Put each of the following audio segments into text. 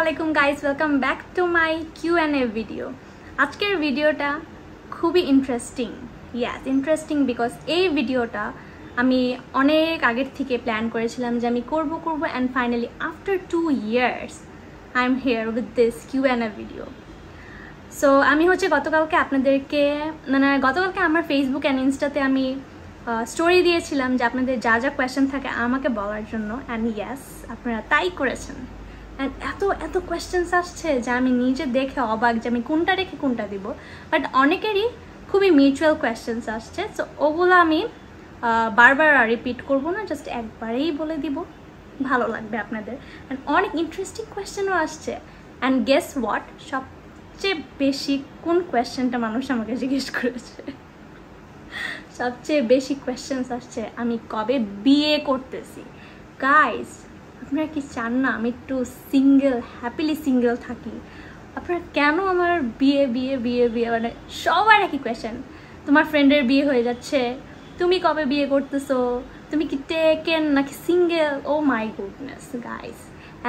Assalamualaikum guys, welcome back to my Q&A video. আজকের ভিডিওটা খুবই ইন্টারেস্টিং। Yes, interesting because এই ভিডিওটা আমি অনেক আগের থেকে প্ল্যান করেছিলাম যে আমি করব and finally after 2 years I am here with this Q&A video. So আমি হচ্ছে গতকালকে আপনাদেরকে গতকালকে আমার ফেসবুক এন্ড ইনস্টাতে আমি স্টোরি দিয়েছিলাম যে আপনাদের যা যা কোয়েশ্চেন থাকে আমাকে বলার জন্য এন্ড ইয়েস আপনারা তাই করেছেন। এন্ড এত কোয়েশ্চেন্স আসছে যে আমি নিজে দেখে অবাক যে আমি কোনটা রেখে কোনটা দিব, বাট অনেকেরই খুবই মিউচুয়াল কোয়েশ্চেন্স আসছে। সো ওগুলো আমি বারবার রিপিট করব না, জাস্ট একবারেই বলে দিব, ভালো লাগবে আপনাদের। অ্যান্ড অনেক ইন্টারেস্টিং কোয়েশ্চেনও আসছে। অ্যান্ড গেস হোয়াট, সবচেয়ে বেশি কোন কোয়েশ্চেনটা মানুষ আমাকে জিজ্ঞেস করেছে? সবচেয়ে বেশি কোয়েশ্চেন্স আসছে আমি কবে বিয়ে করতেছি। গাইস, আপনারা কি চান না আমি একটু হ্যাপিলি সিঙ্গেল থাকি? আপনারা কেন আমার বিয়ে বিয়ে বিয়ে বিয়ে মানে সবার একই কোয়েশ্চেন। তোমার ফ্রেন্ডের বিয়ে হয়ে যাচ্ছে, তুমি কবে বিয়ে করতেছো, তুমি কি টেকেন নাকি single? Oh my goodness guys,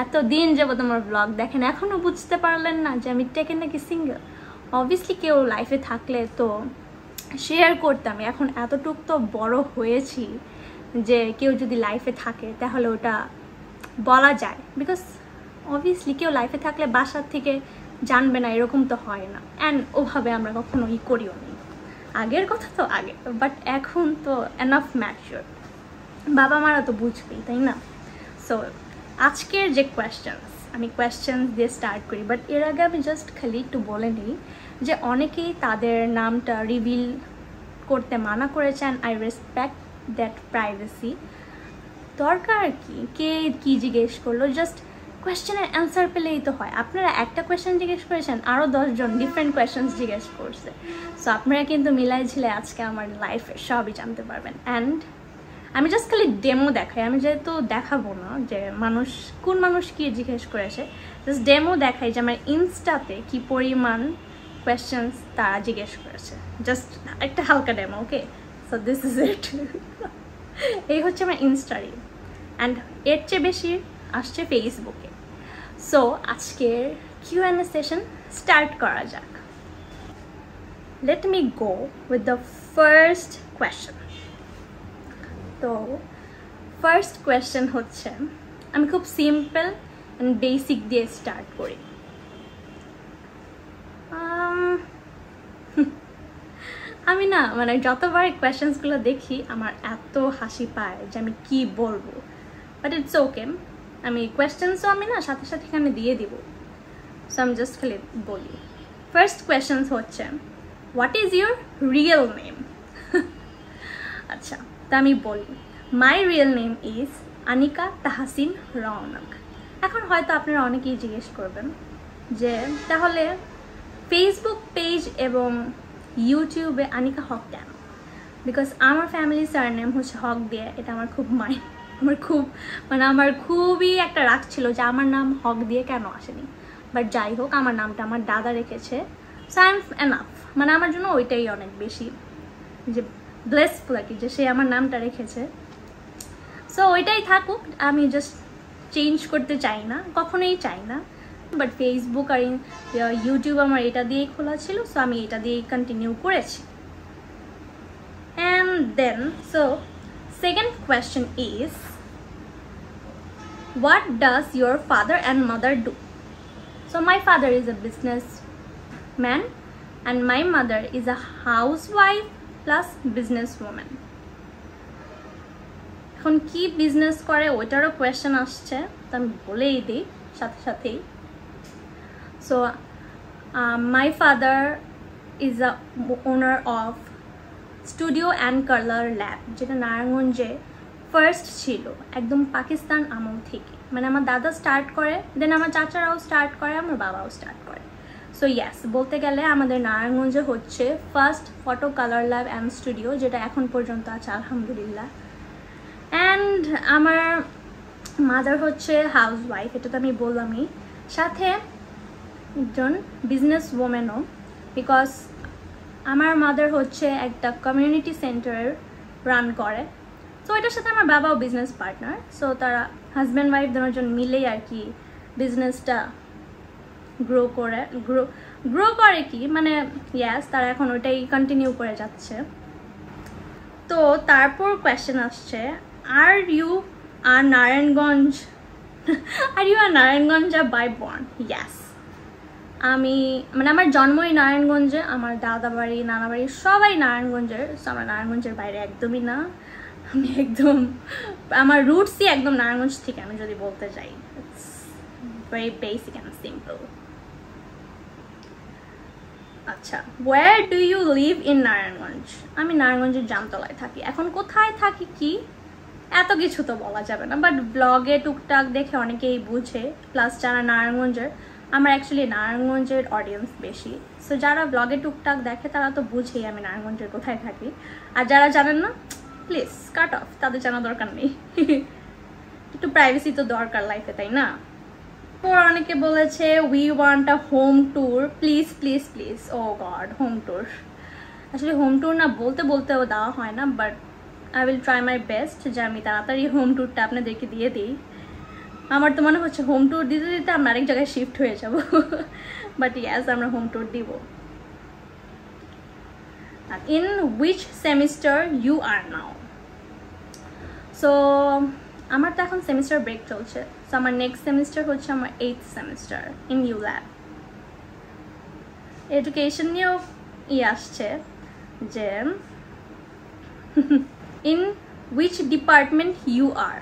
এতদিন যাবো তোমার ব্লগ দেখেন, এখনও বুঝতে পারলেন না যে আমি টেকেন নাকি সিঙ্গেল? অবভিয়াসলি কেউ লাইফে থাকলে তো শেয়ার করতাম। এখন এতটুক তো বড় হয়েছি যে কেউ যদি লাইফে থাকে তাহলে ওটা বলা যায়, বিকজ অবভিয়াসলি কেউ লাইফে থাকলে বাসার থেকে জানবে না এরকম তো হয় না। অ্যান্ড ওভাবে আমরা কখনো করিও নি। আগের কথা তো আগে, বাট এখন তো এনাফ ম্যাচিওর, বাবা মারা তো বুঝবেই, তাই না? সো আজকের যে কোয়েশ্চেন্স, আমি কোয়েশ্চেন দিয়ে স্টার্ট করি, বাট এর আগে আমি জাস্ট খালি একটু বলে নিই যে অনেকেই তাদের নামটা রিভিল করতে মানা করেছেন। I respect that privacy. দরকার কি কে কি জিজ্ঞেস করলো, জাস্ট কোয়েশ্চেনের অ্যান্সার পেলেই তো হয়। আপনারা একটা কোয়েশ্চেন জিজ্ঞেস করেছেন, আরও 10 জন ডিফারেন্ট কোয়েশ্চেন্স জিজ্ঞেস করছে। সো আপনারা কিন্তু মিলাইছিলে আজকে আমার লাইফে সবই জানতে পারবেন। অ্যান্ড আমি জাস্ট খালি ডেমো দেখাই, আমি যেহেতু দেখাবো না যে কোন মানুষ কি জিজ্ঞেস করেছে, জাস্ট ডেমো দেখাই যে আমার ইনস্টাতে কি পরিমাণ কোয়েশ্চেন্স তারা জিজ্ঞেস করেছে। জাস্ট একটা হালকা demo, okay? So this is ইট। এই হচ্ছে আমার ইনস্টারি, অ্যান্ড এর চেয়ে বেশি আসছে ফেসবুকে। সো আজকের Q&A সেশন স্টার্ট করা যাক। Let me go with the first question. তো ফার্স্ট কোয়েশ্চেন হচ্ছে, আমি খুব সিম্পল অ্যান্ড বেসিক দিয়ে স্টার্ট করি। আমি না যতবার কোয়েশ্চেন্সগুলো দেখি আমার এত হাসি পায় যে আমি কি বলবো, বাট ইটস ওকে। আমি কোয়েশ্চেন্সও আমি না সাথে সাথে এখানে দিয়ে দিব। সো আমি জাস্ট খালি বলি। ফার্স্ট কোয়েশ্চেন্স হচ্ছে, what is your real name? আচ্ছা, তা আমি বলি, my real name is Anika Tahsin Raunak. এখন হয়তো আপনারা অনেকেই জিজ্ঞেস করবেন যে তাহলে ফেসবুক পেজ এবং ইউটিউবে আনিকা হক কেন? বিকজ আমার ফ্যামিলি সারনেম হচ্ছে হক দিয়ে। এটা আমার খুব আমার খুবই একটা রাগ ছিল যে আমার নাম হক দিয়ে কেন আসেনি। বাট যাই হোক, আমার নামটা আমার দাদা রেখেছে, সো আই এম এনাফ। আমার জন্য ওইটাই অনেক বেশি যে ব্লেসফুল আর কি, যে সে আমার নামটা রেখেছে। সো ওইটাই থাকুক, আমি জাস্ট চেঞ্জ করতে চাই না, কখনোই চাই না। বাট ফেসবুক আর ইউটিউব আমার এটা দিয়েই খোলা ছিল, সো আমি এটা দিয়েই কন্টিনিউ করেছি। And then so second question is, what does your father and mother do? So my father is a businessman and my mother is a housewife plus businesswoman. এখন কি বিজনেস করে ওইটারও কোয়েশ্চেন আসছে, তো আমি বলেই দিই সাথে সাথেই। So my father is a owner of studio and colour lab, যেটা নারায়ণগঞ্জে ফার্স্ট ছিল একদম পাকিস্তান আমল থেকে। আমার দাদা স্টার্ট করে, দেন আমার চাচারাও স্টার্ট করে, আমার বাবাও স্টার্ট করে। সো ইয়াস, বলতে গেলে আমাদের নারায়ণগঞ্জে হচ্ছে first photo colour lab and studio, যেটা এখন পর্যন্ত আছে আলহামদুলিল্লাহ। অ্যান্ড আমার মাদার হচ্ছে হাউস ওয়াইফ, এটা তো আমি বললামই, সাথে একজন বিজনেস ওমেনও, বিকজ আমার মাদার হচ্ছে একটা কমিউনিটি সেন্টার রান করে। সো এটার সাথে আমার বাবাও বিজনেস পার্টনার। সো তারা হাজব্যান্ড ওয়াইফ দুজন মিলেই আর কি বিজনেসটা গ্রো করে কি মানে ইয়াস, তারা এখন ওইটাই কন্টিনিউ করে যাচ্ছে। তো তারপর কোয়েশ্চেন আসছে, are you are Narayanganj by born? Yes, আমি মানে আমার জন্মই নারায়ণগঞ্জে, আমার দাদা বাড়ি নানা বাড়ি সবাই নারায়ণগঞ্জের। আমার নারায়ণগঞ্জের বাইরে একদমই না, আমি একদম আমার রুটসই একদম নারায়ণগঞ্জ থেকে আমি যদি বলতে যাই। It's very basic and simple. আচ্ছা, where do you live in Narayanganj? আমি নারায়ণগঞ্জের জামতলায় থাকি। এখন কোথায় থাকি কি এত কিছু তো বলা যাবে না, বাট ব্লগে টুকটাক দেখে অনেকেই বুঝে, প্লাস যারা নারায়ণগঞ্জের, আমার অ্যাকচুয়ালি নারায়ণগঞ্জের অডিয়েন্স বেশি, সো যারা ব্লগে টুকটাক দেখে তারা তো বুঝেই আমি নারায়ণগঞ্জের কোথায় থাকি। আর যারা জানেন না, প্লিজ কাট অফ, তাদের জানা দরকার নেই। একটু প্রাইভেসি তো দরকার লাইফে, তাই না? অনেকে বলেছে we want a home tour, please please please. Oh god, home tour, আসলে হোম ট্যুর না বলতে বলতেও দেওয়া হয় না, but I will try my best যে আমি তাড়াতাড়ি হোম ট্যুরটা আপনাদেরকে দিয়ে দিই। আমার তো মনে হচ্ছে হোম ট্যুর দিতে দিতে আমরা আরেক জায়গায় শিফট হয়ে যাব, বাট ইয়াস, আমরা হোম ট্যুর দিব। In which semester you are now? So আমার তো এখন সেমিস্টার ব্রেক চলছে, সো আমার নেক্সট সেমিস্টার হচ্ছে আমার 8th semester in ULAB. Education নিয়েও আসছে যে in which department you are?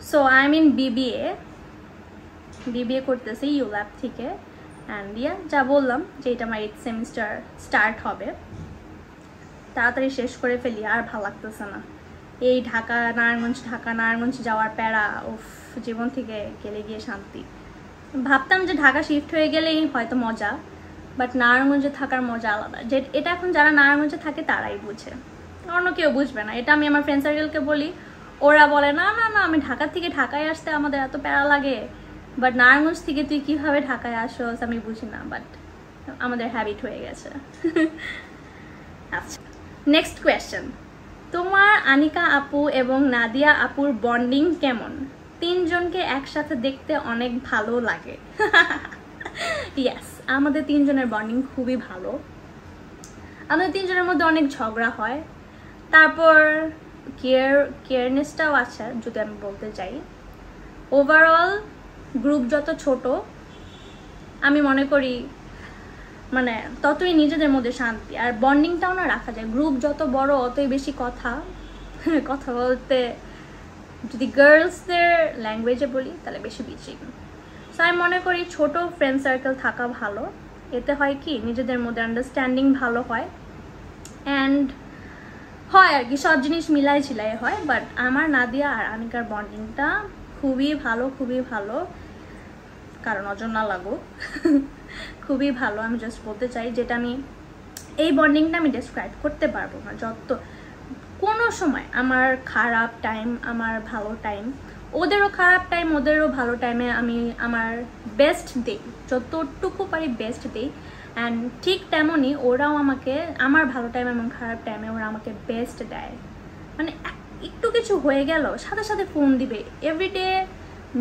So I am in BBA করতেছি ইউল্যাব থেকে। অ্যান্ড ইয়া, যা বললাম যে এটা আমার 8th সেমিস্টার স্টার্ট হবে, তাড়াতাড়ি শেষ করে ফেলি, আর ভালো লাগতেছে না এই ঢাকা নারায়ণগঞ্জ যাওয়ার প্যারা। উফ, জীবন থেকে গেলে গিয়ে শান্তি। ভাবতাম যে ঢাকা শিফট হয়ে গেলেই হয়তো মজা, বাট নারায়ণগঞ্জে থাকার মজা আলাদা। যে এটা এখন যারা নারায়ণগঞ্জে থাকে তারাই বুঝে, অন্য কেউ বুঝবে না। এটা আমি আমার ফ্রেন্ড সার্কেলকে বলি, ওরা বলে না না না, আমি ঢাকা থেকে ঢাকায় আসতে আমাদের এত প্যারা লাগে, বাট নারায়ণগঞ্জ থেকে তুই কিভাবে ঢাকায় আসোস আমি বুঝি না, বাট আমাদের হ্যাবিট হয়ে গেছে। আচ্ছা, নেক্সট কোয়েশ্চেন, তোমার আনিকা আপু এবং নাদিয়া আপুর বন্ডিং কেমন? তিনজনকে একসাথে দেখতে অনেক ভালো লাগে। ইয়েস, আমাদের তিনজনের বন্ডিং খুবই ভালো। আমাদের তিনজনের মধ্যে অনেক ঝগড়া হয়, তারপর কেয়ারনেসটাও আছে যদি আমি বলতে চাই। ওভারঅল গ্রুপ যত ছোট আমি মনে করি মানে ততই নিজেদের মধ্যে শান্তি আর বন্ডিংটাও না রাখা যায়। গ্রুপ যত বড় অতই বেশি কথা বলতে, যদি গার্লসদের ল্যাঙ্গুয়েজে বলি তাহলে বেশি বিচিং। সো আমি মনে করি ছোট ফ্রেন্ড সার্কেল থাকা ভালো, এতে হয় কি নিজেদের মধ্যে আন্ডারস্ট্যান্ডিং ভালো হয়, অ্যান্ড হয় আর কি সব জিনিস মিলাই ঝিলাই হয়। বাট আমার নাদিয়া আর আনিকার বন্ডিংটা খুবই ভালো, কারণ নজর না লাগো, খুবই ভালো। আমি জাস্ট বলতে চাই যেটা আমি এই বন্ডিংটা আমি ডেসক্রাইব করতে পারবো না। যত কোনো সময় আমার খারাপ টাইম, আমার ভালো টাইম, ওদেরও খারাপ টাইম ওদেরও ভালো টাইমে আমি আমার বেস্ট দিই, যতটুকু পারি বেস্ট দিই। অ্যান্ড ঠিক তেমনই ওরাও আমাকে আমার ভালো টাইম এবং খারাপ টাইমে ওরা আমাকে বেস্ট দেয়। মানে একটু কিছু হয়ে গেল সাথে সাথে ফোন দিবে, এভরিডে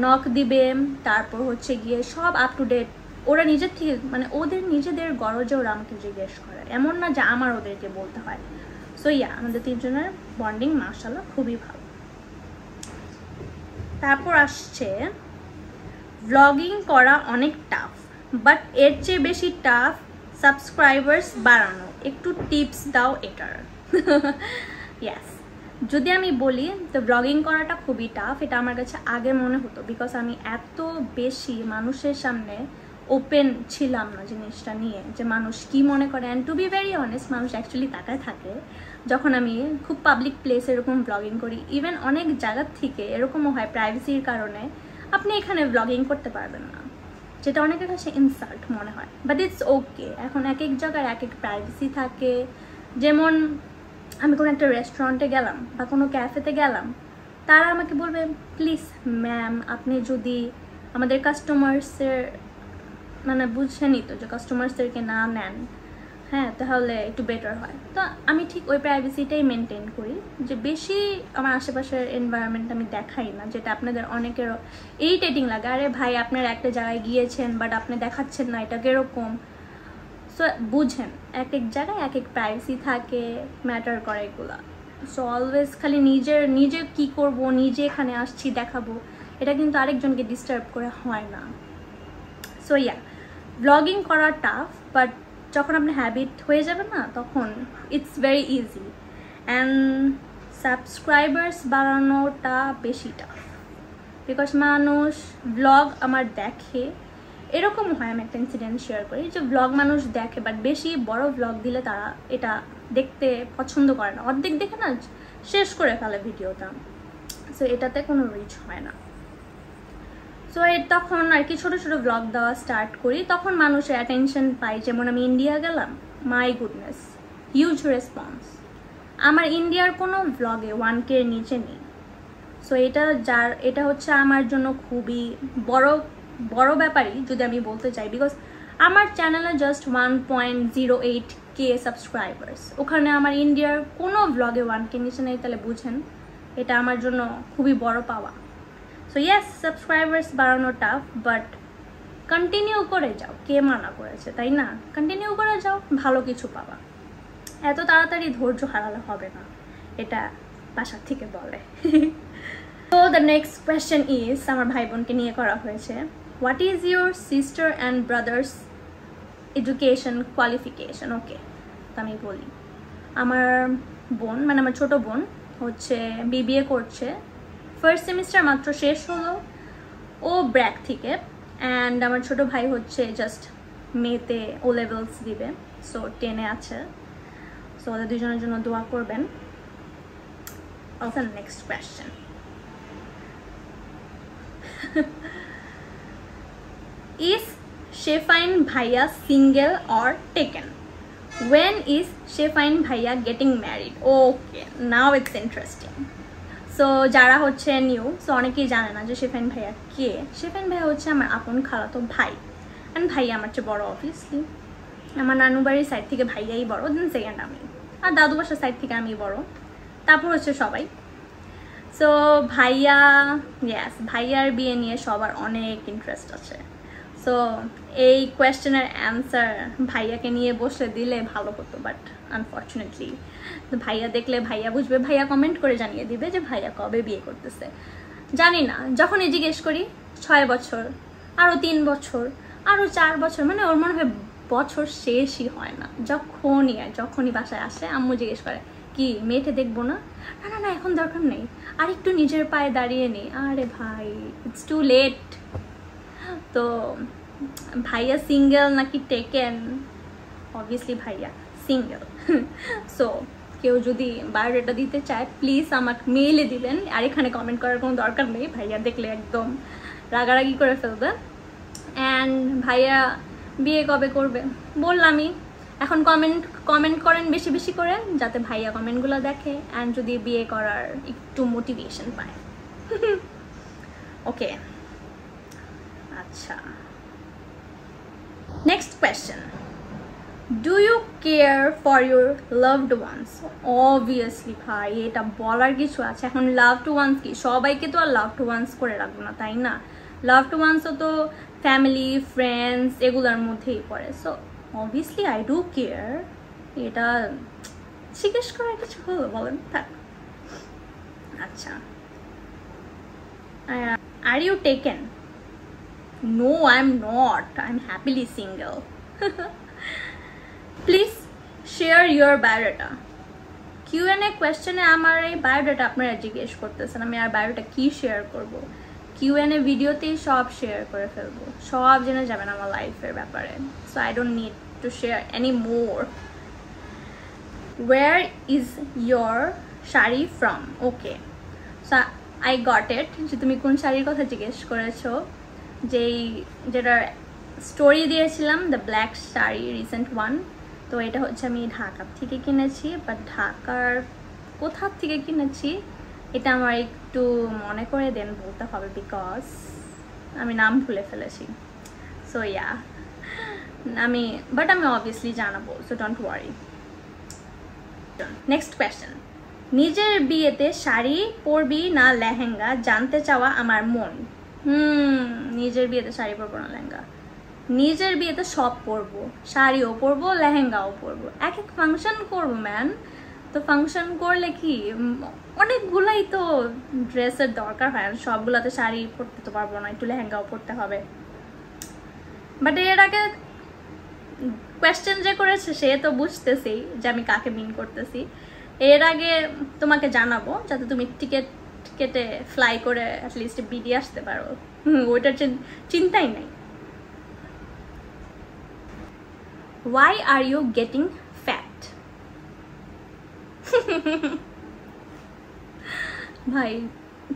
নক দিবে, তারপর হচ্ছে গিয়ে সব আপ টু ডেট। ওরা নিজের থেকে মানে ওদের নিজেদের গরজে ওরা আমাকে জিজ্ঞেস করে, এমন না যে আমার ওদেরকে বলতে হয়। সো ইয়া, আমাদের তিনজনের বন্ডিং মাশাআল্লাহ খুবই ভালো। তারপর আসছে ব্লগিং করা অনেক টাফ, বাট এর চেয়ে বেশি টাফ সাবস্ক্রাইবার্স বাড়ানো, একটু টিপস দাও এটার। ইয়াস, যদি আমি বলি তো ব্লগিং করাটা খুবই টাফ, এটা আমার কাছে আগে মনে হতো, বিকজ আমি এত বেশি মানুষের সামনে ওপেন ছিলাম না জিনিসটা নিয়ে, যে মানুষ কি মনে করে। And to be very honest, মানুষ অ্যাকচুয়ালি তাকায় থাকে যখন আমি খুব পাবলিক প্লেসে এরকম ব্লগিং করি। ইভেন অনেক জায়গার থেকে এরকমও হয় প্রাইভেসির কারণে আপনি এখানে ব্লগিং করতে পারবেন না, যেটা অনেকের কাছে ইনসাল্ট মনে হয়, বাট ইটস ওকে। এখন এক এক জায়গার এক এক প্রাইভেসি থাকে। যেমন আমি কোনো একটা রেস্টুরেন্টে গেলাম বা কোনো ক্যাফেতে গেলাম, তারা আমাকে বলবে প্লিজ ম্যাম আপনি যদি আমাদের কাস্টমার্সের মানে বুঝছেনই তো যে কাস্টমার্সদেরকে না নেন, হ্যাঁ তাহলে একটু বেটার হয়। তো আমি ঠিক ওই প্রাইভেসিটাই মেনটেন করি, যে বেশি আমার আশেপাশের এনভায়রনমেন্ট আমি দেখাই না, যেটা আপনাদের অনেকেরও ইরিটেটিং লাগে। আরে ভাই আপনারা একটা জায়গায় গিয়েছেন বাট আপনি দেখাচ্ছেন না, এটা কিরকম? সো বুঝেন এক এক জায়গায় এক এক প্রাইভেসি থাকে, ম্যাটার করে এগুলা। সো অলওয়েজ খালি নিজে কি করব, নিজে এখানে আসছি দেখাবো, এটা কিন্তু আরেকজনকে ডিস্টার্ব করে হয় না। সো ইয়া, ব্লগিং করা টাফ, বাট যখন আপনি হ্যাবিট হয়ে যাবে না তখন it's very easy. And subscribers বাড়ানোটা বেশি টাফ, বিকজ মানুষ ব্লগ আমার দেখে, এরকম হয়। আমি একটা ইনসিডেন্ট শেয়ার করি, যে ব্লগ মানুষ দেখে বাট বেশি বড় ব্লগ দিলে তারা এটা দেখতে পছন্দ করে না, অর্ধেক দেখে না শেষ করে ফেলে ভিডিওটা। সো এটাতে কোনো রিচ হয় না। সো তখন আর কি ছোটো ছোটো ব্লগ দেওয়া স্টার্ট করি, তখন মানুষের অ্যাটেনশন পাই। যেমন আমি ইন্ডিয়া গেলাম, মাই গুডনেস, হিউজ রেসপন্স। আমার ইন্ডিয়ার কোনো ব্লগে 1K এর নিচে নেই। সো এটা হচ্ছে আমার জন্য খুবই বড় ব্যাপারই যদি আমি বলতে চাই, বিকজ আমার চ্যানেলে জাস্ট 1.08K সাবস্ক্রাইবার্স, ওখানে আমার ইন্ডিয়ার কোনো ব্লগে 1K নিচে নেই। তাহলে বুঝেন এটা আমার জন্য খুবই বড় পাওয়া। সো ইয়েস, সাবস্ক্রাইবার্স বাড়ানো টাফ, বাট কন্টিনিউ করে যাও, কে মানা করেছে, তাই না? কন্টিনিউ করে যাও, ভালো কিছু পাবা। এত তাড়াতাড়ি ধৈর্য হারালে হবে না, এটা বাসার থেকে বলে। তো দ্য নেক্সট কোয়েশ্চেন ইজ, আমার ভাই বোনকে নিয়ে করা হয়েছে, what is your sister and brothers education qualification? Okay, তো আমি বলি, আমার বোন মানে আমার ছোটো বোন হচ্ছে BBA করছে, ফার্স্ট সেমিস্টার মাত্র শেষ হলো, ও ব্র্যাক থেকে। অ্যান্ড আমার ছোটো ভাই হচ্ছে জাস্ট মেতে ও লেভেলস দিবে, সো 10-এ আছে। সো ওদের দুজনের জন্য দোয়া করবেন। Also next question, is Shefine Bhaiya single or taken? When is Shefine Bhaiya getting married? Okay, now it's interesting. So যারা হচ্ছে নিউ, সো অনেকেই জানে না যে শেফাইন ভাইয়া কে। শেফাইন ভাইয়া হচ্ছে আমার আপন খালাতো ভাই, অ্যান্ড ভাইয়া আমার চেয়ে বড়ো অবভিয়াসলি। আমার নানু বাড়ির সাইড থেকে ভাইয়াই বড়ো, দেন সেকেন্ড আমি, আর দাদু বাসার সাইড থেকে আমি বড়ো, তারপর হচ্ছে সবাই। সো ভাইয়া, ইয়েস, ভাইয়ার বিয়ে নিয়ে সবার অনেক ইন্টারেস্ট আছে। সো এই কোয়েশ্চেনের অ্যান্সার ভাইয়াকে নিয়ে বসে দিলে ভালো হতো, বাট আনফর্চুনেটলি ভাইয়া দেখলে ভাইয়া বুঝবে, ভাইয়া কমেন্ট করে জানিয়ে দিবে যে ভাইয়া কবে বিয়ে করতেছে। জানি না, যখনই জিজ্ঞেস করি 6 বছর, আরও 3 বছর, আরও 4 বছর, মানে ওর মনে হয় বছর শেষই হয় না। যখনই বাসায় আসে আম্মু জিজ্ঞেস করে, কি মেয়েটা দেখবো না? না না না, এখন দরকার নেই, আর একটু নিজের পায়ে দাঁড়িয়ে নেই। আরে ভাই, ইটস টু লেট। তো ভাইয়া সিঙ্গেল নাকি টেকেন? অবভিয়াসলি ভাইয়া সিঙ্গেল। সো কেউ যদি বায়োডাটা দিতে চায় প্লিজ আমাকে মেইলে দিবেন, আর এখানে কমেন্ট করার কোনো দরকার নেই, ভাইয়া দেখলে একদম রাগারাগি করে ফেলবে। অ্যান্ড ভাইয়া বিয়ে কবে করবে বললামই, এখন কমেন্ট করেন বেশি বেশি করে, যাতে ভাইয়া কমেন্টগুলো দেখে অ্যান্ড যদি বিয়ে করার একটু মোটিভেশন পায়। ওকে, আচ্ছা, next question, do you care for your loved ones? Obviously ভাই, এটা বলার কিছু আছে? এখন লাভড ওয়ান্স কি, সবাইকে তো আর লাভড ওয়ান্স করে রাখবো না, তাই না? লাভড ওয়ান্সও তো ফ্যামিলি, ফ্রেন্ডস এগুলোর মধ্যেই পড়ে। So obviously I do care. এটা জিজ্ঞেস করার কিছু হলো বলেন? থাক। আচ্ছা, are you taken? No, I'm not. I'm happily single. Please share your biodata. Q&A question-এ আমার এই বায়োডাটা আপনারা জিজ্ঞেস করতেছেন, আমি আর বায়োডাটা কি শেয়ার করব? Q&A ভিডিওতেই সব শেয়ার করে ফেলবো, সব জেনে যাবেন আমার লাইফের ব্যাপারে। So I don't need to share any more. Where is your sari from? Okay, so I got it. যে তুমি কোন শাড়ির কথা জিজ্ঞেস করেছো, যেটার স্টোরি দিয়েছিলাম, the black sari, recent one. তো এটা হচ্ছে আমি ঢাকা থেকে কিনেছি, বাট ঢাকার কোথা থেকে কিনেছি এটা আমার একটু মনে করে দেন বলতে হবে, বিকজ আমি নাম ভুলে ফেলেছি। সো ইয়া, আমি অবভিয়াসলি জানাবো, so don't worry. Next question, নিজের বিয়েতে শাড়ি পরবি না লেহেঙ্গা জানতে চাওয়া আমার মন। নিজের বিয়েতে শাড়ি পরবো না লেহেঙ্গা? নিজের বিয়েতে সব পরবো, শাড়িও পরবো লেহেঙ্গাও পরবো, এক এক ফাংশন করবো ম্যান। তো ফাংশন করলে কি অনেকগুলাই তো ড্রেসের দরকার হয়, সবগুলোতে শাড়ি পরতে তো পারবো না, একটু লেহেঙ্গাও পরতে হবে। বাট এর আগে কোয়েশ্চেন যে করেছে সে তো বুঝতেছি যে আমি কাকে মিন করতেছি। এর আগে তোমাকে জানাবো যাতে তুমি টিকিট কেটে ফ্লাই করে অ্যাটলিস্ট বিডি আসতে পারো, ওইটার চিন্তাই নাই। Why are you getting fat? ভাই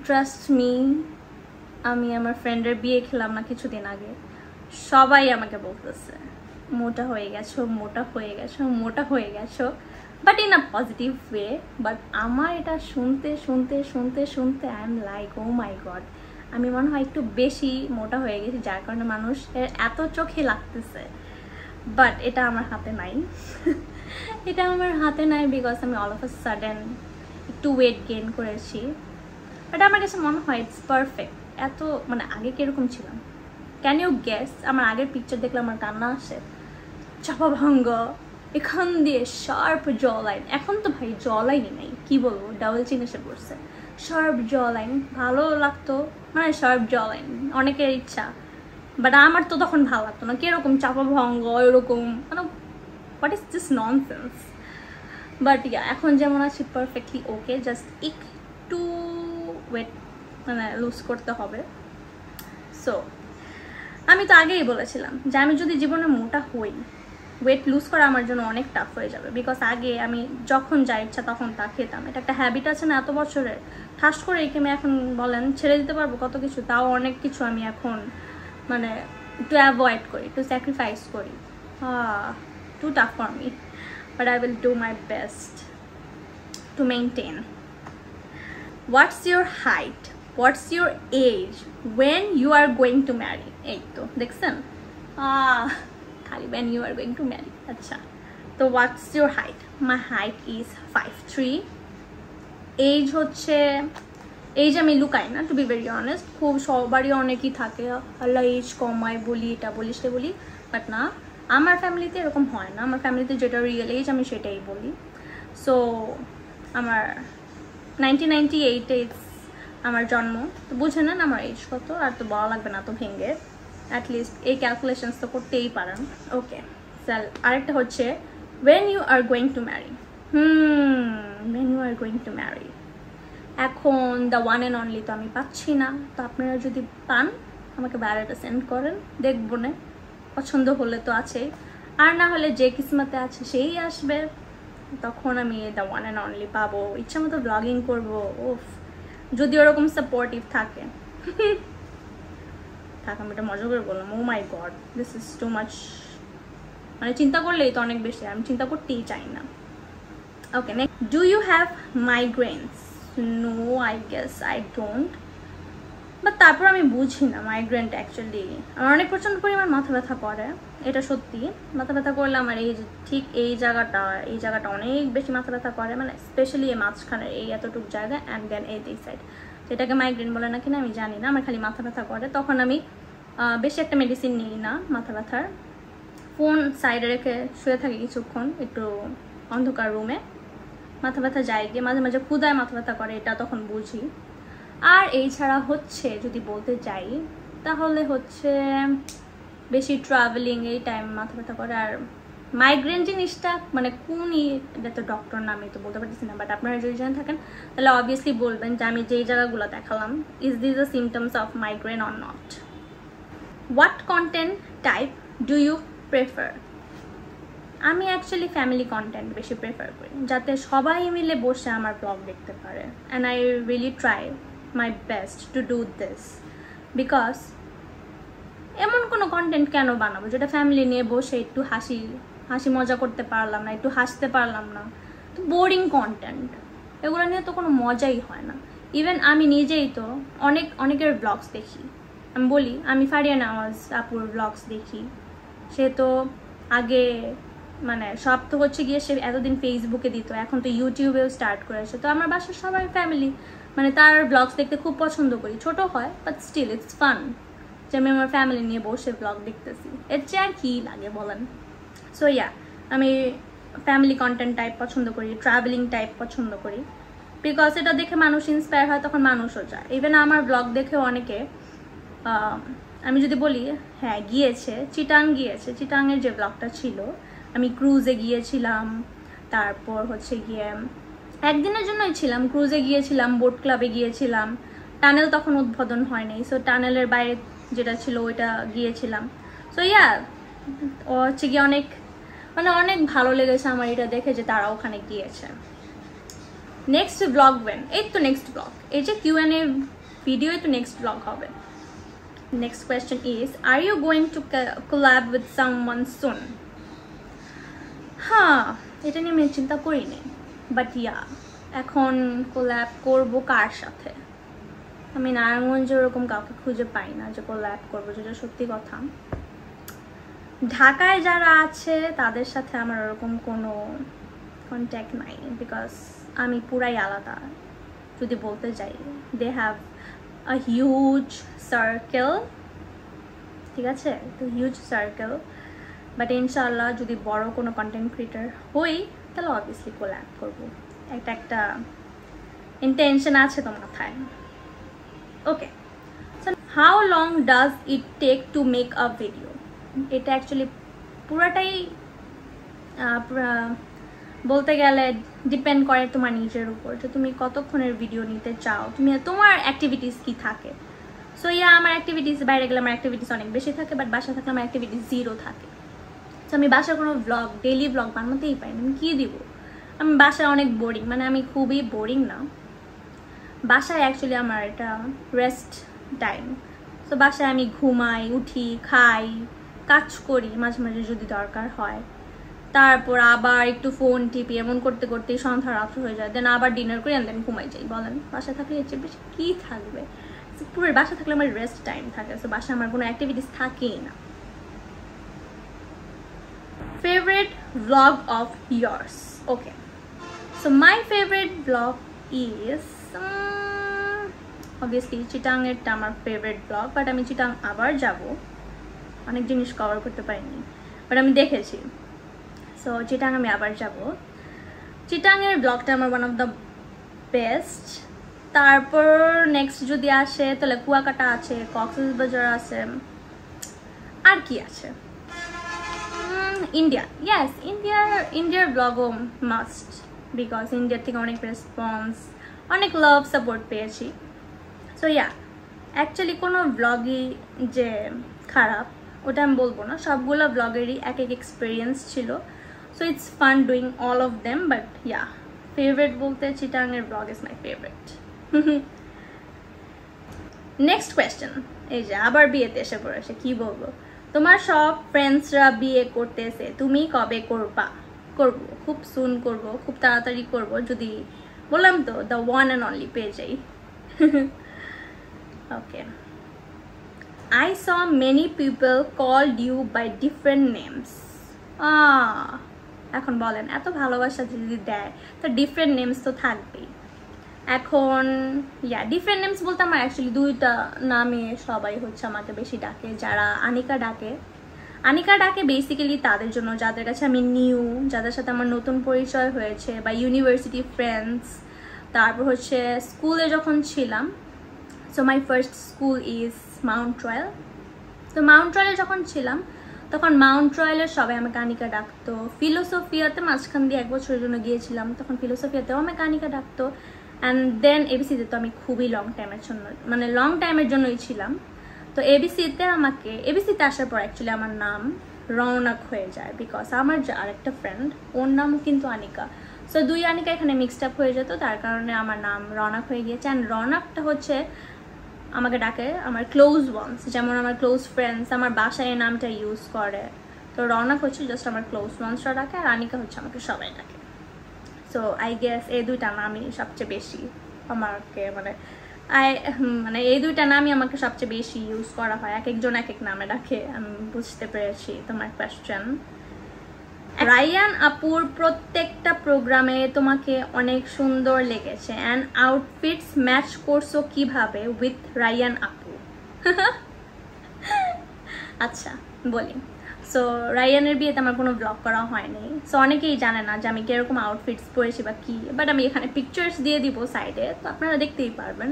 ট্রাস্ট মি, আমি আমার ফ্রেন্ডের বিয়ে খেলাম না কিছুদিন আগে, সবাই আমাকে বলতেছে মোটা হয়ে গেছো, মোটা হয়ে গেছো, মোটা হয়ে গেছো, but in a positive way. But আমার এটা শুনতে শুনতে শুনতে শুনতে I am like oh my god, আমি মনে হয় একটু বেশি মোটা হয়ে গেছি, যার কারণে মানুষ এত চোখে লাগতেছে। বাট এটা আমার হাতে নাই। এটা আমার হাতে নাই বিকজ আমি অল অফ আ সাডেন একটু ওয়েট গেইন করেছি। বাট আমার কাছে মনে হয় ইটস পারফেক্ট। এত মানে আগে কিরকম ছিলাম ক্যান ইউ গেস? আমার আগের পিকচার দেখলে আমার কান্না আসে, চাপা ভাঙ্গ, এখান দিয়ে শার্প জ লাইন। এখন তো ভাই জ লাইনই নেই, কি বলবো, ডাবল চিন এসে পড়ছে। শার্প জ লাইন ভালো লাগতো, মানে শার্প জ লাইন অনেকের ইচ্ছা, বাট আমার তো তখন ভালো লাগতো না, কিরকম চাপা ভঙ্গ এরকম, মানে what is this nonsense. But yeah এখন যেমন আছি পারফেক্টলি ওকে, জাস্ট একটু ওয়েট মানে লুজ করতে হবে। সো আমি তো আগেই বলেছিলাম যে আমি যদি জীবনে মোটা হই, ওয়েট লুজ করা আমার জন্য অনেক টাফ হয়ে যাবে, বিকজ আগে আমি যখন যা ইচ্ছা তখন তা খেতাম। এটা একটা হ্যাবিট আছে না এত বছরের, ঠাস করে একে আমি এখন বলেন ছেড়ে দিতে পারবো কত কিছু, তাও অনেক কিছু আমি এখন মানে একটু অ্যাভয়েড করি, একটু স্যাক্রিফাইস করি। Too tough for me, but I will do my best to maintain. What's your height, what's your age, when you are going to marry. এই তো দেখছেন, খালি when you are going to marry। আচ্ছা, তো what's your height? My height is 5'3". Age হচ্ছে, age আমি লুকাই না, টু বি ভেরি অনেস্ট, খুব সবারই অনেকই থাকে আল্লাহ এজ কমায় বলি, এটা বলি সে বলি, বাট না, আমার ফ্যামিলিতে এরকম হয় না। আমার ফ্যামিলিতে যেটা রিয়েল এজ আমি সেটাই বলি। সো আমার 1998 আমার জন্ম, তো বুঝে নেন আমার এজ কত, আর তো বলা লাগবে না তো ভেঙে, অ্যাটলিস্ট এই ক্যালকুলেশনস তো করতেই পারেন। ওকে স্যার, আরেকটা হচ্ছে when you are going to marry। when you are going to marry, এখন দ্য ওয়ান অ্যান্ড অনলি তো আমি পাচ্ছি না, তো আপনারা যদি পান আমাকে বায়োডাটা সেন্ড করেন, দেখবো না, পছন্দ হলে তো আছেই, আর না হলে যে কিসমতে আছে সেই আসবে, তখন আমি দ্য ওয়ান অ্যান্ড অনলি পাবো, ইচ্ছা মতো ব্লগিং করবো। ওফ, যদি ওরকম সাপোর্টিভ থাকে। থাক, আমি এটা মজা করে বললাম, oh my god this is too much, মানে চিন্তা করলেই তো অনেক বেশি, আমি চিন্তা করতেই চাই না। Okay next, do you have migraines? No, I guess I don't, but তারপর আমি বুঝি না মাইগ্রেনটা অ্যাকচুয়ালি, আমার অনেক প্রচণ্ড পরিমাণ মাথা ব্যথা করে, এটা সত্যি। মাথা ব্যথা করলে আমার এই ঠিক এই জায়গাটা অনেক বেশি মাথা ব্যথা করে, মানে স্পেশালি এই মাঝখানের এই এতটুকু জায়গা অ্যান্ড দেন এই সাইড, এটাকে মাইগ্রেন বলে না কিনা আমি জানি না, আমার খালি মাথা ব্যথা করে। তখন আমি বেশি একটা মেডিসিন নিই না মাথা ব্যথার, ফোন সাইডে রেখে শুয়ে থাকি কিছুক্ষণ একটু অন্ধকার রুমে, মাথা ব্যথা যায় গিয়ে, মাঝে মাঝে ক্ষুধায় মাথা ব্যথা করে, এটা তখন বুঝি। আর এই ছাড়া হচ্ছে যদি বলতে চাই তাহলে হচ্ছে বেশি ট্রাভেলিং এই টাইম মাথা ব্যথা করে। আর মাইগ্রেন জিনিসটা মানে কোন এটা তো ডক্টর নামে তো বলতে পারতেছি না, বাট আপনারা যদি জেনে থাকেন তাহলে অবভিয়াসলি বলবেন যে আমি যেই জায়গাগুলো দেখালাম, is this the symptoms of migraine or not. What content type do you prefer? আমি অ্যাকচুয়ালি ফ্যামিলি কন্টেন্ট বেশি প্রেফার করি, যাতে সবাই মিলে বসে আমার ব্লগ দেখতে পারে, and I really try my best to do this, because এমন কোনো কন্টেন্ট কেন বানাবো যেটা ফ্যামিলি নিয়ে বসে একটু হাসি মজা করতে পারলাম না, একটু হাসতে পারলাম না, তো বোরিং কন্টেন্ট, এগুলো নিয়ে তো কোনো মজাই হয় না। ইভেন আমি নিজেই তো অনেকের ব্লগস দেখি, আমি বলি আমি ফারিয়া নাওয়াজ আপুর ব্লগস দেখি, সে তো আগে মানে সব তো হচ্ছে গিয়ে সে এতদিন ফেসবুকে দিত, এখন তো ইউটিউবেও স্টার্ট করেছে। তো আমার বাসার সবাই ফ্যামিলি মানে তার ব্লগস দেখতে খুব পছন্দ করি, ছোট হয় বাট স্টিল ইটস ফান যে আমি আমার ফ্যামিলি নিয়ে বসে ব্লগ দেখতেছি, এর চেয়ে আর কি লাগে বলেন। সো ইয়া, আমি ফ্যামিলি কন্টেন্ট টাইপ পছন্দ করি, ট্রাভেলিং টাইপ পছন্দ করি, বিকজ এটা দেখে মানুষ ইন্সপায়ার হয়, তখন মানুষও যায়। ইভেন আমার ব্লগ দেখেও অনেকে আমি যদি বলি হ্যাঁ গিয়েছে, চিটাং গিয়েছে, চিটাংয়ের যে ব্লগটা ছিল আমি ক্রুজে গিয়েছিলাম, তারপর হচ্ছে গিয়ে একদিনের জন্যই ছিলাম, ক্রুজে গিয়েছিলাম, বোট ক্লাবে গিয়েছিলাম, টানেল তখন উদ্বোধন হয় নাই, সো টানেলের বাইরে যেটা ছিল ওইটা গিয়েছিলাম। সো ইয়া, ও হচ্ছে গিয়ে অনেক মানে অনেক ভালো লেগেছে আমার এটা দেখে যে তারা ওখানে গিয়েছে। নেক্সট ব্লগ ওয়েন, এই তো নেক্সট ব্লগ, এই যে Q&A ভিডিও তো নেক্সট ব্লগ হবে। Next question is, are you going to collab with someone soon? হ্যাঁ, এটা নিয়ে আমি চিন্তা করিনি, বাট ইয়া এখন কোল্যাব করবো কার সাথে? আমি নারায়ণগঞ্জে ওরকম কাউকে খুঁজে পাই না যে কোল্যাব করবো, যেটা সত্যি কথা। ঢাকায় যারা আছে তাদের সাথে আমার ওরকম কোনো কন্ট্যাক্ট নাই, বিকজ আমি পুরাই আলাদা যদি বলতে যাই। They have a huge circle, ঠিক আছে, তো হিউজ সার্কেল, বাট ইনশাল্লাহ যদি বড় কোনো কন্টেন্ট ক্রিয়েটার হই তাহলে অবভিয়াসলি কোল্যাব করবো, একটা ইন্টেনশন আছে তো মাথায়। Okay, so how long does it take to make a video? এটা অ্যাকচুয়ালি পুরাটাই বলতে গেলে ডিপেন্ড করে তোমার নিজের উপর, যে তুমি কতক্ষণের ভিডিও নিতে চাও, তুমি তোমার অ্যাক্টিভিটিস কি থাকে। সো ইয়া, আমার অ্যাক্টিভিটিস বাইরে গেলে আমার অ্যাক্টিভিটিস অনেক বেশি থাকে, বাট বাসা থাকলে আমার অ্যাক্টিভিটিস 0 থাকে। সো আমি বাসার কোনো ব্লগ, ডেইলি ব্লগ বানাতেই পারি না, আমি কী দিব? আমি বাসায় অনেক বোরিং, মানে আমি খুবই বোরিং না, বাসায় অ্যাকচুয়ালি আমার এটা রেস্ট টাইম। সো বাসায় আমি ঘুমাই, উঠি, খাই, কাজ করি মাঝে মাঝে যদি দরকার হয়, তারপর আবার একটু ফোন টিপি, এমন করতে করতেই সন্ধ্যা রাত্র হয়ে যায়, দেন আবার ডিনার করি অ্যান্ড দেন ঘুমাই যাই। বলেন বাসা থাকলে এর চেয়ে বেশি কী থাকবে? পুরো বাসা থাকলে আমার রেস্ট টাইম থাকে, সো বাসায় আমার কোনো অ্যাক্টিভিটিস থাকেই না। Favourite vlog of yours? Okay, so my favorite vlog is obviously চিটাংয়েরটা আমার ফেভারিট ব্লগ, বাট আমি চিটাং আবার যাব, অনেক জিনিস কভার করতে পারিনি, বাট আমি দেখেছি। সো চিটাং আমি আবার যাব, চিটাংয়ের ব্লগটা আমার ওয়ান অফ দ্য বেস্ট। তারপর নেক্সট যদি আসে তাহলে কুয়াকাটা আছে, কক্সবাজার আছে, আর কি আছে, ইন্ডিয়া। ইয়েস, ইন্ডিয়ার ব্লগও মাস্ট, বিকজ ইন্ডিয়ার থেকে অনেক রেসপন্স, অনেক লাভ সাপোর্ট পেয়েছি। সো ইয়া, অ্যাকচুয়ালি কোনো ব্লগই যে খারাপ ওটা আমি বলবো না, সবগুলো ব্লগেরই এক এক এক্সপিরিয়েন্স ছিল। So it's fun doing all of them, but yeah favourite বলতে চিটাংয়ের blog is my favourite. Next question, এই যে আবার বিয়েতে এসে পড়েছে, কি বলবো, তোমার সব ফ্রেন্ডসরা বিয়ে করতেছে, তুমি কবে করবা? করবো, খুব সুন করবো, খুব তাড়াতাড়ি করবো, যদি বললাম তো দ্য ওয়ান অ্যান্ড অনলি পেয়ে যাই। ওকে, I saw many people called you by different names. এখন বলেন, এত ভালোবাসা যদি দেয় তো ডিফারেন্ট নেমস তো থাকবেই। এখন ইয়া, ডিফারেন্ট নেমস বলতে আমার অ্যাকচুয়ালি 2টা নামে সবাই হচ্ছে আমাকে বেশি ডাকে। যারা আনিকা ডাকে বেসিক্যালি তাদের জন্য যাদের কাছে আমি নিউ, যাদের সাথে আমার নতুন পরিচয় হয়েছে, বা ইউনিভার্সিটি ফ্রেন্ডস। তারপর হচ্ছে স্কুলে যখন ছিলাম, so my first school is Mount royal. তো মাউন্ট রয়্যালে যখন ছিলাম তখন মাউন্ট রয়্যালের সবাই আমাকে আনিকা ডাকতো। ফিলোসফিয়াতে মাঝখান দিয়ে 1 বছরের জন্য গিয়েছিলাম, তখন ফিলোসফিয়াতেও আমাকে আনিকা ডাকতো। অ্যান্ড দেন এবিসিতে তো আমি খুবই লং টাইমের জন্যই ছিলাম। তো এবিসিতে আসার পর অ্যাকচুয়ালি আমার নাম রৌনক হয়ে যায়, বিকজ আমার যে আরেকটা ফ্রেন্ড ওর নামও কিন্তু আনিকা। সো 2 আনিকা এখানে মিক্সড আপ হয়ে যেত, তার কারণে আমার নাম রৌনক হয়ে গিয়েছে। অ্যান্ড রৌনকটা হচ্ছে আমাকে ডাকে আমার ক্লোজ ওয়ান্স, যেমন আমার ক্লোজ ফ্রেন্ডস আমার বাসায় এই নামটা ইউজ করে। তো রৌনক হচ্ছে জাস্ট আমার ক্লোজ ওয়ান্সরা ডাকে, আর আনিকা হচ্ছে আমাকে সবাই ডাকে। সো আই গেস এই 2টা নামই সবচেয়ে বেশি আমাকে এই 2টা নামই আমাকে সবচেয়ে বেশি ইউজ করা হয়। এক একজন এক এক নামে ডাকে। আমি বুঝতে পেরেছি তোমার কোয়েশ্চেন। রায়ান আপুর প্রত্যেকটা প্রোগ্রামে তোমাকে অনেক সুন্দর লেগেছে অ্যান্ড আউটফিটস ম্যাচ করছো কিভাবে উইথ রায়ান আপু? আচ্ছা বলি, সো রায়ানের বিয়েতে আমার কোনো ব্লগ করা হয়নি, সো অনেকেই জানে না যে আমি কীরকম আউটফিটস পরেছি বা কী, বাট আমি এখানে পিকচার্স দিয়ে দিব সাইডে, তো আপনারা দেখতেই পারবেন।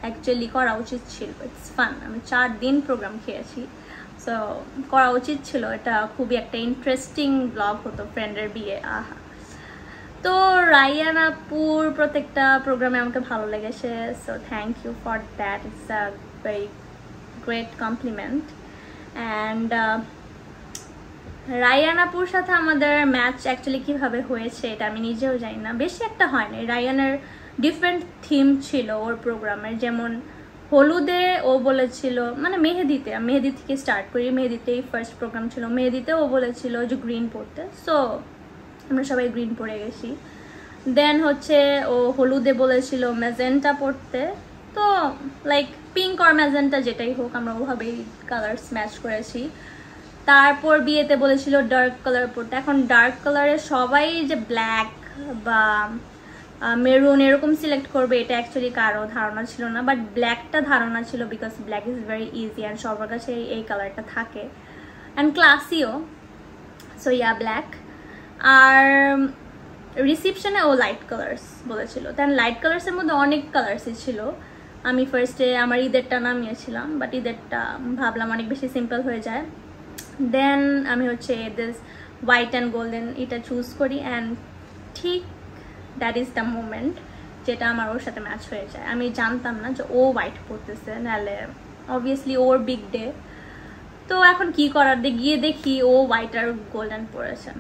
অ্যাকচুয়ালি করা উচিত ছিল, ইটস ফান। আমি 4 দিন প্রোগ্রাম খেয়েছি, সো করা উচিত ছিল, এটা খুবই একটা ইন্টারেস্টিং ব্লগ হতো ফ্রেন্ডের বিয়ে। আহা, তো রায়ান আপুর প্রত্যেকটা প্রোগ্রামে আমাকে ভালো লেগেছে, so thank you for that, it's a very great compliment. And Rayan আপুর সাথে আমাদের ম্যাচ অ্যাকচুয়ালি কীভাবে হয়েছে এটা আমি নিজেও জানি না, বেশি একটা হয়নি। রায়ানের ডিফারেন্ট থিম ছিল ওর প্রোগ্রামের, যেমন হলুদে ও বলেছিল, মানে মেহেদি থেকে স্টার্ট করি, মেহেদিতেই ফার্স্ট প্রোগ্রাম ছিল, মেহেদিতে ও বলেছিল যে গ্রিন পরতে, সো আমরা সবাই গ্রিন পরে গেছি। দেন হচ্ছে ও হলুদে বলেছিল ম্যাজেন্টা পরতে, তো লাইক পিঙ্ক আর ম্যাজেন্টা যেটাই হোক আমরা ওভাবেই কালার্স ম্যাচ করেছি। তারপর বিয়েতে বলেছিল ডার্ক কালার পরতে, এখন ডার্ক কালারে সবাই যে ব্ল্যাক বা মেরুন এরকম সিলেক্ট করবে এটা অ্যাকচুয়ালি কারো ধারণা ছিল না, বাট ব্ল্যাকটা ধারণা ছিল, because black is very easy and সবার কাছে এই কালারটা থাকে অ্যান্ড ক্লাসিও, সো ইয়া ব্ল্যাক। আর রিসিপশনে ও লাইট কালার্স বলেছিল, দেন লাইট কালার্সের মধ্যে অনেক কালার্সই ছিল। আমি ফার্স্টে আমার ঈদেরটা নামিয়েছিলাম, বাট ঈদেরটা ভাবলাম অনেক বেশি সিম্পল হয়ে যায়, দেন আমি হচ্ছে দিস হোয়াইট অ্যান্ড গোল্ডেন এটা চুজ করি, অ্যান্ড ঠিক দ্যাট ইজ দ্য মোমেন্ট যেটা আমার ওর সাথে ম্যাচ হয়ে যায়। আমি জানতাম না যে ও হোয়াইট পরতেছে, নাহলে অবভিয়াসলি ওর বিগ ডে, তো এখন কি করার, গিয়ে দেখি ও হোয়াইট আর গোল্ডেন পরেছে,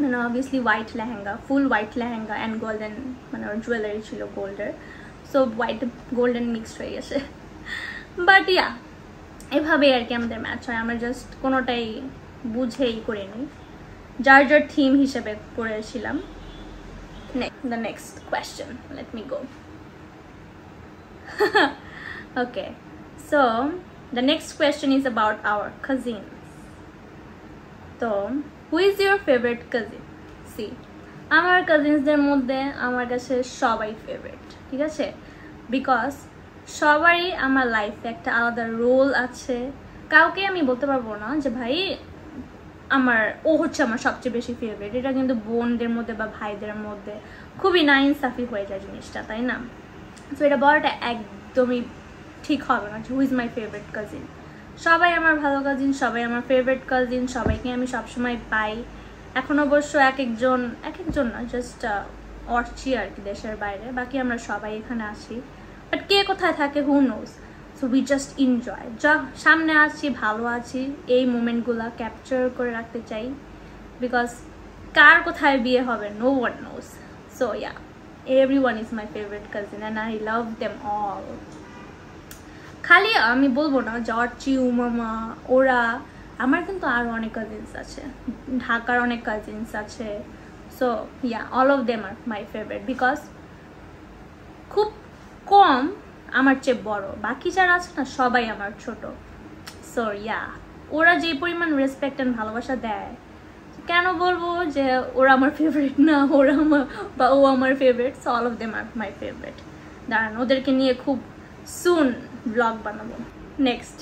মানে obviously white lehenga, full white lehenga and golden, মানে ওর জুয়েলারি ছিল গোল্ডের, সো হোয়াইট গোল্ডেন মিক্সড হয়ে গেছে। বাট ইয়া এভাবেই আর কি আমাদের ম্যাচ হয়, আমরা জাস্ট কোনোটাই বুঝেই করিনি, যার যার থিম হিসেবে করেছিলাম। The next question, let me go. Okay, so the next question is about our cousins. So who is your favorite cousin? See, আমার কাজিনসদের মধ্যে আমার কাছে সবাই ফেভারিট, ঠিক আছে, বিকজ সবারই আমার লাইফে একটা আলাদা রোল আছে। কাউকে আমি বলতে পারবো না যে ভাই ও হচ্ছে আমার সবচেয়ে বেশি ফেভারিট, এটা কিন্তু বোনদের মধ্যে বা ভাইদের মধ্যে খুবই নাইনসাফি হয়ে যায় জিনিসটা, তাই না? সো এটা বলাটা একদমই ঠিক হবে না যে who is my favourite cousin. সবাই আমার ভালো কাজিন, সবাই আমার ফেভারিট কাজিন, সবাইকে আমি সবসময় পাই। এখন অবশ্য এক একজন না, জাস্ট অর্চি আর কি দেশের বাইরে, বাকি আমরা সবাই এখানে আসি, বাট কে কোথায় থাকে who knows. So we just enjoy, যা সামনে আছি ভালো আছি, এই মোমেন্টগুলো ক্যাপচার করে রাখতে চাই, বিকজ কার কোথায় বিয়ে হবে no one knows. So yeah, everyone is my favourite cousin and I love them all. খালি আমি বলবো না জর্জি উমামা ওরা, আমার কিন্তু আরও অনেক কাজিনস আছে, ঢাকার অনেক কাজিনস আছে। So yeah, all of them are my favourite, because খুব কম আমার চেয়ে বড়, বাকি যারা আছে না সবাই আমার ছোট। সো ইয়া, ওরা যে পরিমাণ রেসপেক্ট অ্যান্ড ভালোবাসা দেয়, কেন বলবো যে ওরা আমার ফেভারিট না, ওরা আমার বা ও আমার favourite. So all of them are my favourite. দাঁড়ান, ওদেরকে নিয়ে খুব সুন ব্লগ বানাবো। নেক্সট,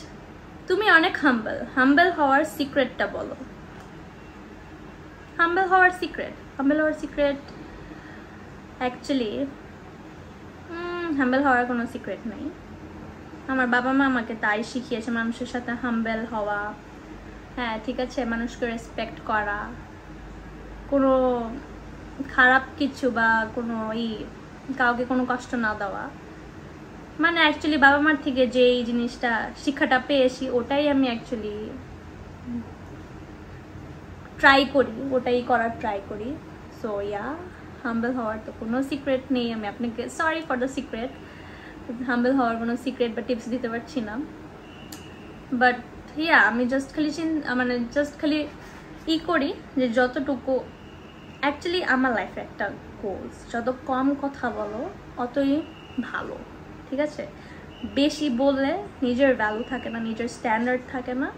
তুমি অনেক হাম্বল হওয়ার সিক্রেটটা বলো। হাম্বল হওয়ার সিক্রেট অ্যাকচুয়ালি হাম্বল হওয়ার কোনো সিক্রেট নেই। আমার বাবা মা আমাকে তাই শিখিয়েছে, মানুষের সাথে হাম্বল হওয়া, হ্যাঁ ঠিক আছে, মানুষকে রেসপেক্ট করা, কোনো খারাপ কিছু বা কোনো কাউকে কোনো কষ্ট না দেওয়া, মানে অ্যাকচুয়ালি বাবা মার থেকে যে এই জিনিসটা শিক্ষাটা পেয়েছি ওটাই আমি অ্যাকচুয়ালি ওটাই করার ট্রাই করি। সো ইয়া, হাম্বল হওয়ার তো কোনো সিক্রেট নেই। আমি আপনাকে সরি ফর দ্য সিক্রেট, হাম্বল হওয়ার কোনো সিক্রেট বা টিপস দিতে পারছি না, বাট ইয়া আমি জাস্ট খালি করি যে যতটুকু অ্যাকচুয়ালি আমার লাইফে একটা গোলস, যত কম কথা বলো অতই ভালো, ঠিক আছে? বেশি বললে নিজের ভ্যালু থাকে না, নিজের স্ট্যান্ডার্ড থাকে না।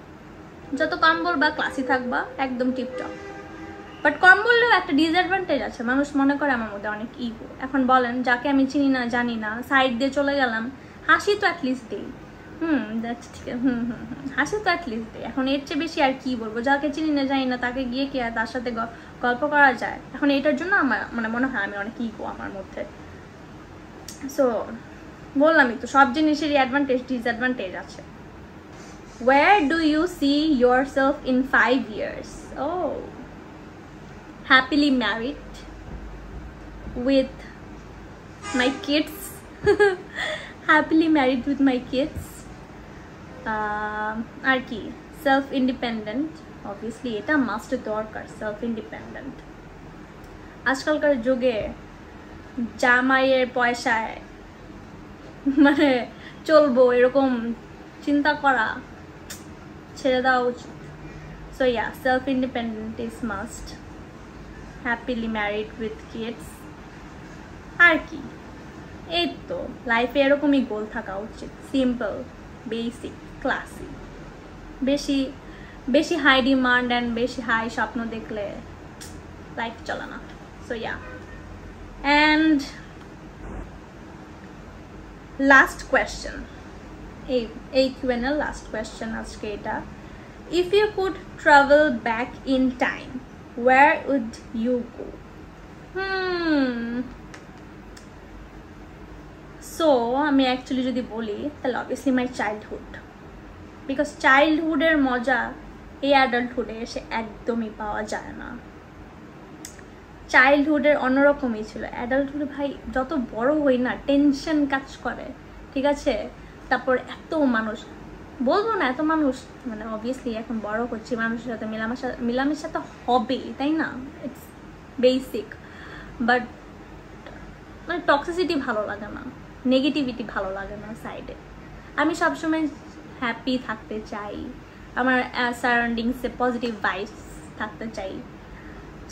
যত কম বলবা, ক্লাসি থাকবা, একদম টিপটপ। বাট কম বললেও একটা ডিসঅ্যাডভান্টেজ আছে, মানুষ মনে করে আমার মধ্যে অনেক ইগো। এখন বলেন, যাকে আমি চিনি না জানি না, সাইড দিয়ে চলে গেলাম, হাসি তো অ্যাটলিস্ট দিই, ঠিক আছে, হাসি তো অ্যাটলিস্ট দিই। এখন এর চেয়ে বেশি আর কি বলবো, যাকে চিনি না জানি না তাকে গিয়ে কি আর তার সাথে গল্প করা যায়? এখন এটার জন্য আমার মানে মনে হয় আমি অনেক ইগো আমার মধ্যে। সো বললামই তো, সব জিনিসেরই অ্যাডভান্টেজ ডিসঅ্যাডভান্টেজ আছে। Where do you see yourself in 5 years? Oh, happily married with my kids. Happily married with my kids. আর কি, সেলফ ইন্ডিপেন্ডেন্ট, অবভিয়াসলি এটা মাস্ট দরকার, সেলফ ইন্ডিপেন্ডেন্ট। আজকালকার যুগে জামাইয়ের পয়সায় মানে চলবো এরকম চিন্তা করা ছেড়ে দেওয়া উচিত। So yeah, self independent is must, happily married with kids. আর কি, এই তো লাইফে এরকমই গোল থাকা উচিত, সিম্পল, বেসিক, ক্লাসিক। বেশি বেশি হাই ডিমান্ড অ্যান্ড বেশি হাই স্বপ্ন দেখলে লাইফ চলে না। So yeah, and last question, এই কিউএনএর লাস্ট কোয়েশ্চেন আজকে এটা। If you could travel back in time, where would you go? So আমি অ্যাকচুয়ালি যদি বলি তাহলে অবভিয়াসলি মাই চাইল্ডহুড, বিকজ চাইল্ডহুডের মজা এই অ্যাডাল্টহুডে এসে একদমই পাওয়া যায় না। চাইল্ডহুডের অন্যরকমই ছিল, অ্যাডাল্টহুডে ভাই যত বড় হই না টেনশন কাজ করে, ঠিক আছে? তারপর এত মানুষ, বলবো না এত মানুষ, মানে অবভিয়াসলি এখন বড় হচ্ছি, মানুষের সাথে মিলামেশা তো হবেই, তাই না? ইটস বেসিক, বাট মানে টক্সিসিটি ভালো লাগে না, নেগেটিভিটি ভালো লাগে না সাইডে। আমি সবসময় হ্যাপি থাকতে চাই, আমার সারাউন্ডিংসে পজিটিভ ভাইবস থাকতে চাই।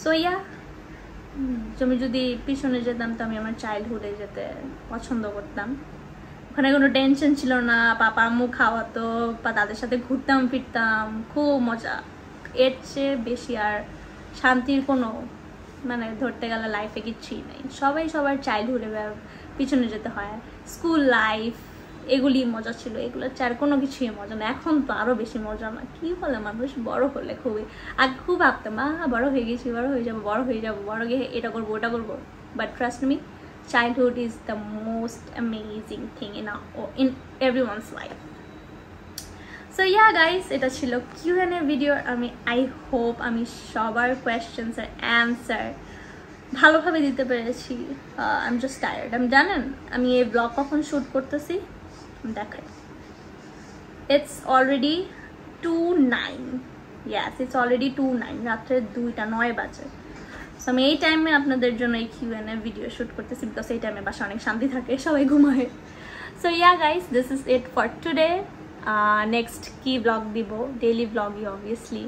সো ইয়া, আমি যদি পিছনে যেতাম তো আমি আমার চাইল্ডহুডে যেতে পছন্দ করতাম। ওখানে কোনো টেনশন ছিল না, পাপা আম্মু খাওয়াতো বা তাদের সাথে ঘুরতাম ফিরতাম, খুব মজা। এর চেয়ে বেশি আর শান্তির কোনো মানে ধরতে গেলে লাইফে কিচ্ছুই নেই। সবাই সবার চাইল্ডহুডে পিছনে যেতে হয়, স্কুল লাইফ এগুলি মজা ছিল, এগুলোর চার কোনো কিছুই মজা না। এখন তো আরও বেশি মজা না, কি বলে মানুষ বড় হলে খুবই, আগে খুব ভাবতাম বড় হয়ে গেছি, বড় হয়ে যাবো, বড় হয়ে যাবো, বড় গিয়ে এটা করবো ওটা করবো। But trust me, childhood is the most amazing thing in everyone's life. So yeah guys, এটা ছিল Q&A ভিডিও। I hope আমি সবার কোয়েশ্চেন্স এর অ্যান্সার ভালোভাবে দিতে পেরেছি। I'm just tired, আমি জানেন আমি এই ব্লগ কখন শুট করতেছি দেখাই, it's already 2:09, yes it's already 2:09, রাত্রে 2:09 বাজে। সো আমি এই টাইমে আপনাদের জন্য এই Q&A ভিডিও শ্যুট করতেছি, বিকজ এই টাইমে বাসা অনেক শান্তি থাকে, সবাই ঘুমায়। So yeah guys, this is it for today. Next কি ব্লগ দিব, ডেইলি ব্লগই obviously.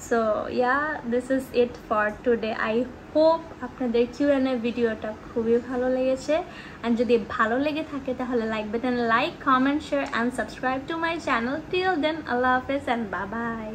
So yeah, this is it for today. I hope আপনাদের Q&A ভিডিওটা খুবই ভালো লেগেছে, অ্যান্ড যদি ভালো লেগে থাকে তাহলে like button, like, comment, share and subscribe to my channel. Till then, আল্লাহ হাফেজ অ্যান্ড বাই বাই।